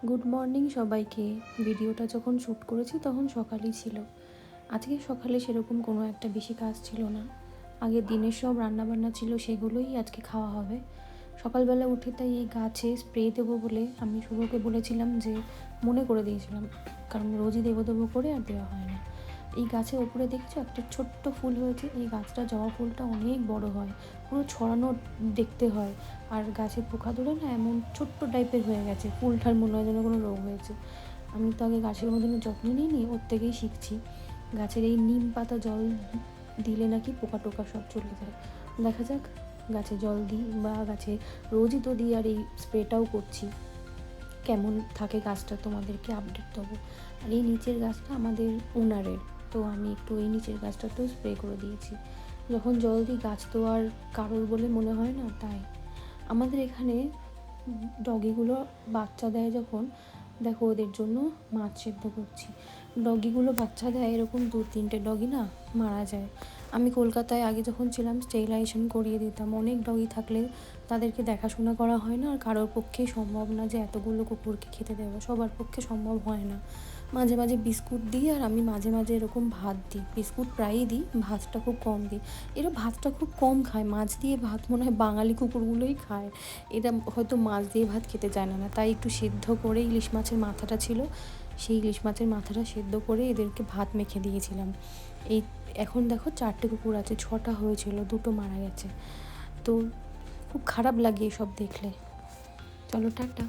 Good morning সবাইকে। ভিডিওটা যখন শ্যুট করেছি তখন সকালই ছিল। আজকে সকালে সেরকম কোনো একটা বেশি কাজ ছিল না। আগের দিনের সব রান্নাবান্না ছিল, সেগুলোই আজকে খাওয়া হবে। সকালবেলা উঠে তাই এই গাছে স্প্রে দেবো বলে আমি শুভকে বলেছিলাম, যে মনে করে দিয়েছিলাম, কারণ রোজই দেবো করে আর দেওয়া হয় না। এই গাছের ওপরে দেখছো একটা ছোট্ট ফুল হয়েছে। এই গাছটা জবা ফুলটা অনেক বড় হয়, পুরো ছড়ানো দেখতে হয়। আর গাছে পোকা ধরে না এমন ছোট্ট টাইপের হয়ে গেছে, ফুলটার মনে হয় যেন কোনো রোগ হয়েছে। আমি তো আগে গাছের কোনোদিনও যত্ন নিইনি, ওর থেকেই শিখছি। গাছের এই নিম পাতা জল দিলে নাকি পোকা টোকা সব চলে যায়। দেখা যাক, গাছে জল দিই বা গাছে রোজই তো দিই, আর এই স্প্রেটাও করছি, কেমন থাকে গাছটা তোমাদেরকে আপডেট দেবো। আর এই নিচের গাছটা আমাদের ওনারের, তো আমি একটু এই নিচের গাছটাতেও স্প্রে করে দিয়েছি। যখন জল দিই গাছ তো আর কারোর বলে মনে হয় না, তাই আমাদের এখানে ডগিগুলো বাচ্চা দেয় যখন, দেখো ওদের জন্য মাছ সেদ্ধ করছি। ডগিগুলো বাচ্চা দেয় এরকম 2-3টে ডগি না মারা যায়। আমি কলকাতায় আগে যখন ছিলাম স্টেরিলাইজেশন করিয়ে দিতাম। অনেক ডগি থাকলে তাদেরকে দেখাশোনা করা হয় না, আর কারোর পক্ষেই সম্ভব না যে এতগুলো কুকুরকে খেতে দেবো, সবার পক্ষে সম্ভব হয় না। মাঝে মাঝে বিস্কুট দিই, আর আমি মাঝে মাঝে এরকম ভাত দিই। বিস্কুট প্রায়ই দিই, ভাতটা খুব কম দিই। এরা ভাতটা খুব কম খায়, মাছ দিয়ে ভাত মনে হয় বাঙালি কুকুরগুলোই খায়। এরা হয়তো মাছ দিয়ে ভাত খেতে জানে না, তাই একটু সেদ্ধ করে ইলিশ মাছের মাথাটা ছিল, সেই ইলিশ মাছের মাথাটা সেদ্ধ করে এদেরকে ভাত মেখে দিয়েছিলাম। এই এখন দেখো 4টে কুকুর আছে, 6টা হয়েছিল, 2টো মারা গেছে। তো খুব খারাপ লাগে এসব দেখলে। চলো টাটা।